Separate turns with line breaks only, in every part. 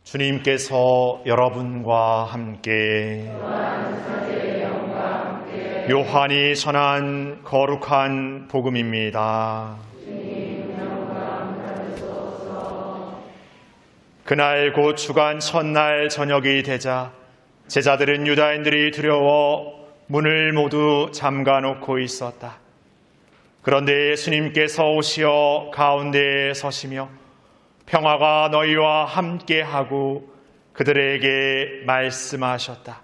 주님께서 여러분과 함께 요한이 전한 거룩한 복음입니다. 그날 곧 주간 첫날 저녁이 되자 제자들은 유다인들이 두려워 문을 모두 잠가놓고 있었다. 그런데 예수님께서 오시어 가운데에 서시며 평화가 너희와 함께하고 그들에게 말씀하셨다.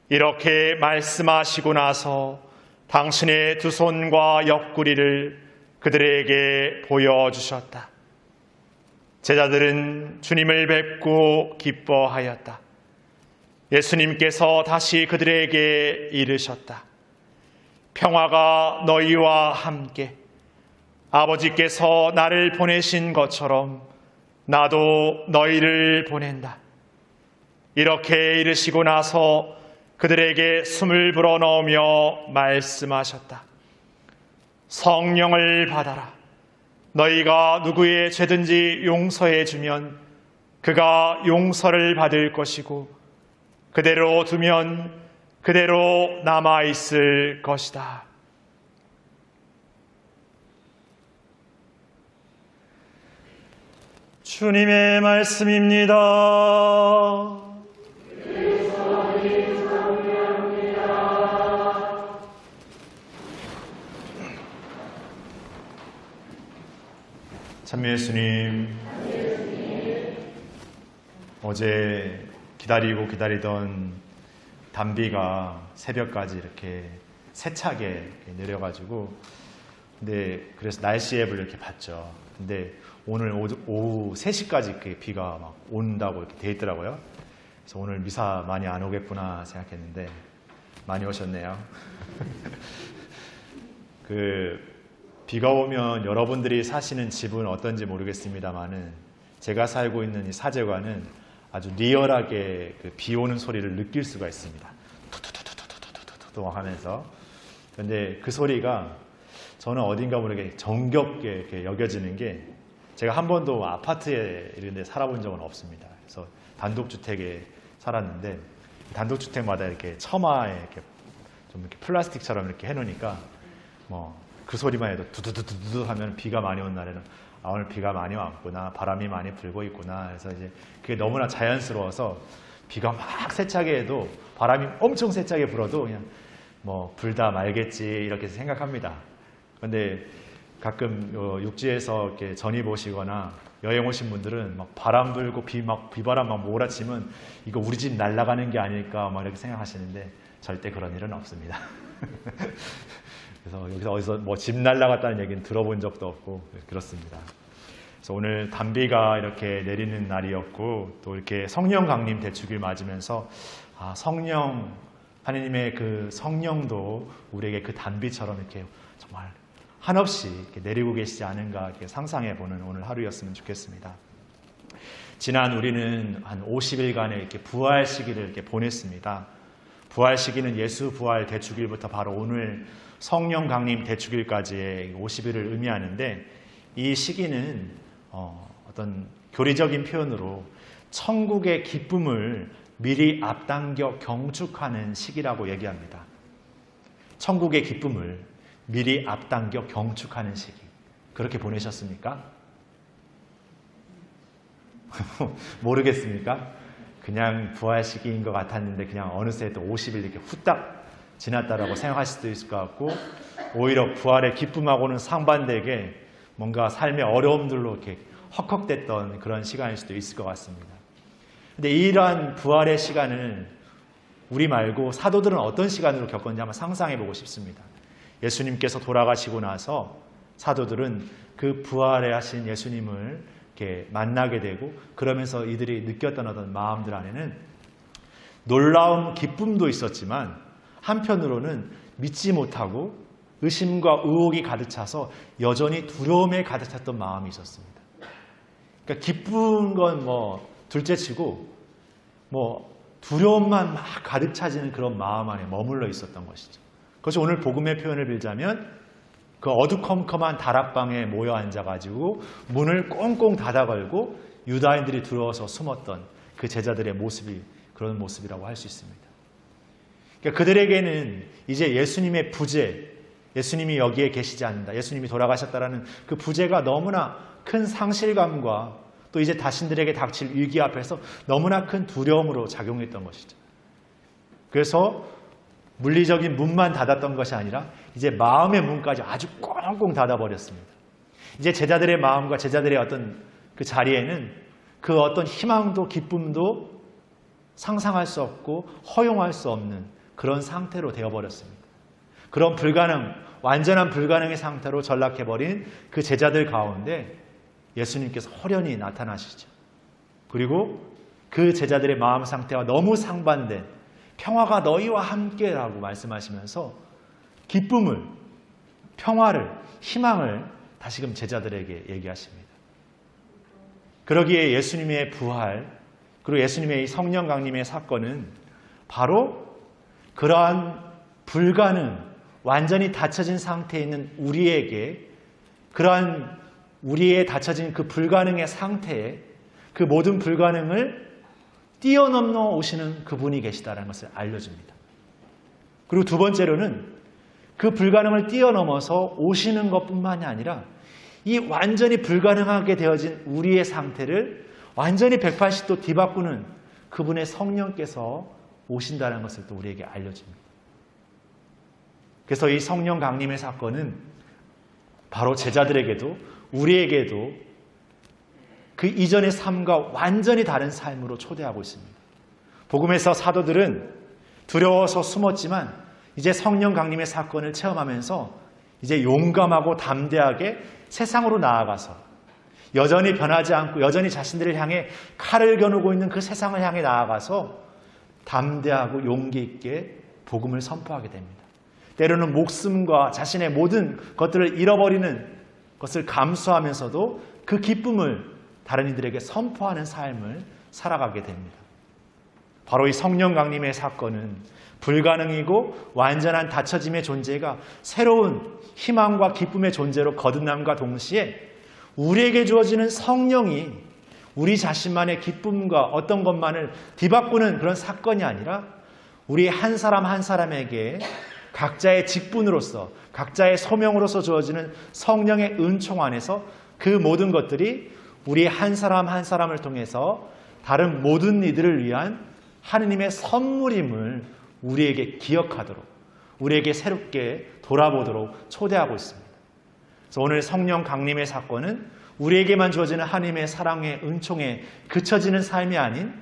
이렇게 말씀하시고 나서 당신의 두 손과 옆구리를 그들에게 보여주셨다. 제자들은 주님을 뵙고 기뻐하였다. 예수님께서 다시 그들에게 이르셨다. 평화가 너희와 함께. 아버지께서 나를 보내신 것처럼 나도 너희를 보낸다. 이렇게 이르시고 나서 그들에게 숨을 불어넣으며 말씀하셨다. 성령을 받아라. 너희가 누구의 죄든지 용서해 주면 그가 용서를 받을 것이고 그대로 두면 그대로 남아있을 것이다. 주님의 말씀입니다. 참미 예수님, 어제 기다리던 단비가 새벽까지 이렇게 세차게 이렇게 내려가지고, 근데 그래서 날씨 앱을 이렇게 봤죠. 근데 오늘 오후 3시까지 이렇게 비가 막 온다고 이렇게 돼 있더라고요. 그래서 오늘 미사 많이 안 오겠구나 생각했는데 많이 오셨네요. 비가 오면 여러분들이 사시는 집은 어떤지 모르겠습니다만은 제가 살고 있는 이 사제관은 아주 리얼하게 비 오는 소리를 느낄 수가 있습니다. 투투투투투투투투 하면서. 근데 그 소리가 저는 어딘가 모르게 정겹게 이렇게 여겨지는 게, 제가 한 번도 아파트에 이런 데 살아본 적은 없습니다. 그래서 단독주택에 살았는데 단독주택마다 이렇게 처마에 이렇게 좀 이렇게 플라스틱처럼 이렇게 해놓으니까 그 소리만 해도 두두두두두 하면 비가 많이 온 날에는 오늘 비가 많이 왔구나, 바람이 많이 불고 있구나. 그래서 이제 그게 너무나 자연스러워서 비가 막 세차게 해도, 바람이 엄청 세차게 불어도 그냥 불다 말겠지 이렇게 생각합니다. 그런데 가끔 육지에서 이렇게 전입 오시거나 여행 오신 분들은 막 바람 불고 비바람 막 몰아치면 이거 우리 집 날아가는 게 아닐까 막 이렇게 생각하시는데 절대 그런 일은 없습니다. 그래서 여기서 어디서 집 날아갔다는 얘기는 들어본 적도 없고 그렇습니다. 그래서 오늘 단비가 이렇게 내리는 날이었고, 또 이렇게 성령 강림 대축일 맞으면서 성령, 하느님의 그 성령도 우리에게 그 단비처럼 이렇게 정말 한없이 이렇게 내리고 계시지 않은가 이렇게 상상해보는 오늘 하루였으면 좋겠습니다. 지난 우리는 한 50일간의 이렇게 부활 시기를 이렇게 보냈습니다. 부활 시기는 예수 부활 대축일부터 바로 오늘 성령 강림 대축일까지의 50일을 의미하는데, 이 시기는 어떤 교리적인 표현으로 천국의 기쁨을 미리 앞당겨 경축하는 시기라고 얘기합니다. 천국의 기쁨을 미리 앞당겨 경축하는 시기. 그렇게 보내셨습니까? 모르겠습니까? 그냥 부활 시기인 것 같았는데 그냥 어느새 또 50일 이렇게 후딱 지났다라고 생각하실 수도 있을 것 같고, 오히려 부활의 기쁨하고는 상반되게 뭔가 삶의 어려움들로 이렇게 헉헉댔던 그런 시간일 수도 있을 것 같습니다. 근데 이러한 부활의 시간을 우리 말고 사도들은 어떤 시간으로 겪었는지 한번 상상해 보고 싶습니다. 예수님께서 돌아가시고 나서 사도들은 그 부활에 하신 예수님을 이렇게 만나게 되고, 그러면서 이들이 느꼈던 어떤 마음들 안에는 놀라운 기쁨도 있었지만 한편으로는 믿지 못하고 의심과 의혹이 가득 차서 여전히 두려움에 가득 찼던 마음이 있었습니다. 그러니까 기쁜 건 둘째치고 두려움만 막 가득 차지는 그런 마음 안에 머물러 있었던 것이죠. 그것이 오늘 복음의 표현을 빌자면 그 어두컴컴한 다락방에 모여 앉아가지고 문을 꽁꽁 닫아 걸고 유다인들이 들어와서 숨었던 그 제자들의 모습이 그런 모습이라고 할 수 있습니다. 그러니까 그들에게는 이제 예수님의 부재, 예수님이 여기에 계시지 않는다, 예수님이 돌아가셨다라는 그 부재가 너무나 큰 상실감과 또 이제 자신들에게 닥칠 위기 앞에서 너무나 큰 두려움으로 작용했던 것이죠. 그래서 물리적인 문만 닫았던 것이 아니라 이제 마음의 문까지 아주 꽁꽁 닫아버렸습니다. 이제 제자들의 마음과 제자들의 어떤 그 자리에는 그 어떤 희망도 기쁨도 상상할 수 없고 허용할 수 없는 그런 상태로 되어버렸습니다. 그런 완전한 불가능의 상태로 전락해버린 그 제자들 가운데 예수님께서 호련히 나타나시죠. 그리고 그 제자들의 마음 상태와 너무 상반된 평화가 너희와 함께라고 말씀하시면서 기쁨을, 평화를, 희망을 다시금 제자들에게 얘기하십니다. 그러기에 예수님의 부활, 그리고 예수님의 이 성령 강림의 사건은 바로 그러한 완전히 닫혀진 상태에 있는 우리에게 그러한 우리의 닫혀진 그 불가능의 상태에 그 모든 불가능을 뛰어넘어 오시는 그분이 계시다는 것을 알려줍니다. 그리고 두 번째로는 그 불가능을 뛰어넘어서 오시는 것뿐만이 아니라 이 완전히 불가능하게 되어진 우리의 상태를 완전히 180도 뒤바꾸는 그분의 성령께서 오신다는 것을 또 우리에게 알려줍니다. 그래서 이 성령 강림의 사건은 바로 제자들에게도 우리에게도 그 이전의 삶과 완전히 다른 삶으로 초대하고 있습니다. 복음에서 사도들은 두려워서 숨었지만 이제 성령 강림의 사건을 체험하면서 이제 용감하고 담대하게 세상으로 나아가서 여전히 변하지 않고 여전히 자신들을 향해 칼을 겨누고 있는 그 세상을 향해 나아가서 담대하고 용기 있게 복음을 선포하게 됩니다. 때로는 목숨과 자신의 모든 것들을 잃어버리는 것을 감수하면서도 그 기쁨을 다른 이들에게 선포하는 삶을 살아가게 됩니다. 바로 이 성령 강림의 사건은 불가능이고 완전한 닫혀짐의 존재가 새로운 희망과 기쁨의 존재로 거듭남과 동시에 우리에게 주어지는 성령이 우리 자신만의 기쁨과 어떤 것만을 뒤바꾸는 그런 사건이 아니라 우리 한 사람 한 사람에게 각자의 직분으로서 각자의 소명으로서 주어지는 성령의 은총 안에서 그 모든 것들이 우리 한 사람 한 사람을 통해서 다른 모든 이들을 위한 하느님의 선물임을 우리에게 기억하도록 우리에게 새롭게 돌아보도록 초대하고 있습니다. 그래서 오늘 성령 강림의 사건은 우리에게만 주어지는 하나님의 사랑의 은총에 그쳐지는 삶이 아닌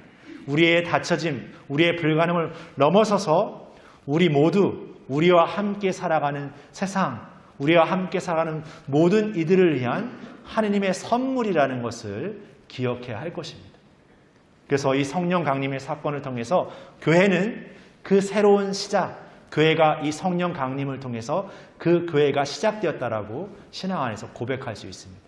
우리의 닫혀짐, 우리의 불가능을 넘어서서 우리 모두 우리와 함께 살아가는 세상, 우리와 함께 살아가는 모든 이들을 위한 하느님의 선물이라는 것을 기억해야 할 것입니다. 그래서 이 성령 강림의 사건을 통해서 교회는 그 새로운 시작, 교회가 이 성령 강림을 통해서 그 교회가 시작되었다라고 신앙 안에서 고백할 수 있습니다.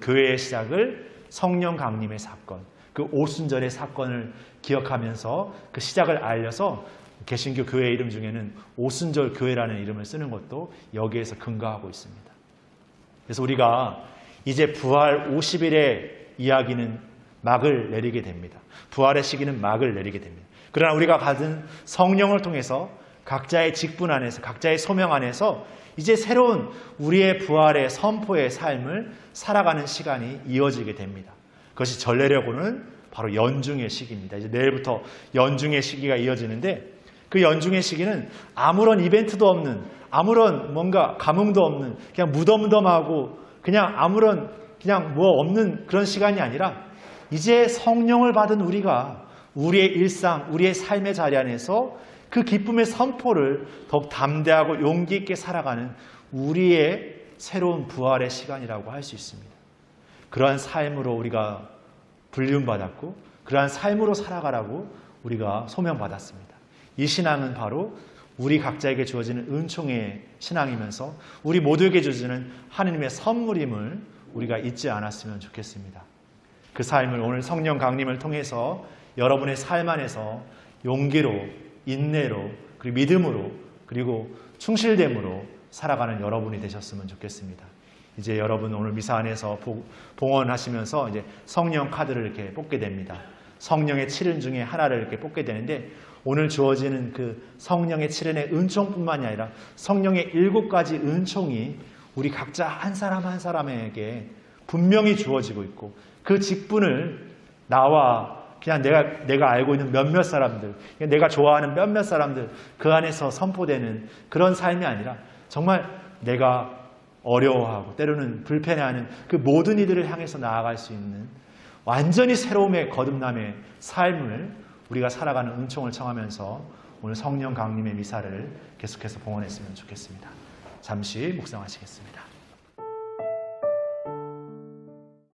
교회의 시작을 성령 강림의 사건, 그 오순절의 사건을 기억하면서 그 시작을 알려서 개신교 교회 이름 중에는 오순절 교회라는 이름을 쓰는 것도 여기에서 근거하고 있습니다. 그래서 우리가 이제 부활 50일의 이야기는 막을 내리게 됩니다. 부활의 시기는 막을 내리게 됩니다. 그러나 우리가 받은 성령을 통해서 각자의 직분 안에서 각자의 소명 안에서 이제 새로운 우리의 부활의 선포의 삶을 살아가는 시간이 이어지게 됩니다. 그것이 전례려고는 바로 연중의 시기입니다. 이제 내일부터 연중의 시기가 이어지는데 그 연중의 시기는 아무런 이벤트도 없는 아무런 뭔가 감흥도 없는 그냥 무덤덤하고 그냥 아무런 그냥 뭐 없는 그런 시간이 아니라 이제 성령을 받은 우리가 우리의 일상, 우리의 삶의 자리 안에서 그 기쁨의 선포를 더욱 담대하고 용기 있게 살아가는 우리의 새로운 부활의 시간이라고 할 수 있습니다. 그러한 삶으로 우리가 불리움받았고 그러한 삶으로 살아가라고 우리가 소명받았습니다. 이 신앙은 바로 우리 각자에게 주어지는 은총의 신앙이면서 우리 모두에게 주어지는 하느님의 선물임을 우리가 잊지 않았으면 좋겠습니다. 그 삶을 오늘 성령 강림을 통해서 여러분의 삶 안에서 용기로, 인내로, 그리고 믿음으로, 그리고 충실됨으로 살아가는 여러분이 되셨으면 좋겠습니다. 이제 여러분 오늘 미사 안에서 봉헌하시면서 이제 성령 카드를 이렇게 뽑게 됩니다. 성령의 7은 중에 하나를 이렇게 뽑게 되는데 오늘 주어지는 그 성령의 7은의 은총뿐만이 아니라 성령의 7가지 은총이 우리 각자 한 사람 한 사람에게 분명히 주어지고 있고 그 직분을 나와 그냥 내가 알고 있는 몇몇 사람들, 내가 좋아하는 몇몇 사람들 그 안에서 선포되는 그런 삶이 아니라 정말 내가 어려워하고 때로는 불편해하는 그 모든 이들을 향해서 나아갈 수 있는 완전히 새로움의 거듭남의 삶을 우리가 살아가는 은총을 청하면서 오늘 성령 강림의 미사를 계속해서 봉헌했으면 좋겠습니다. 잠시 묵상하시겠습니다.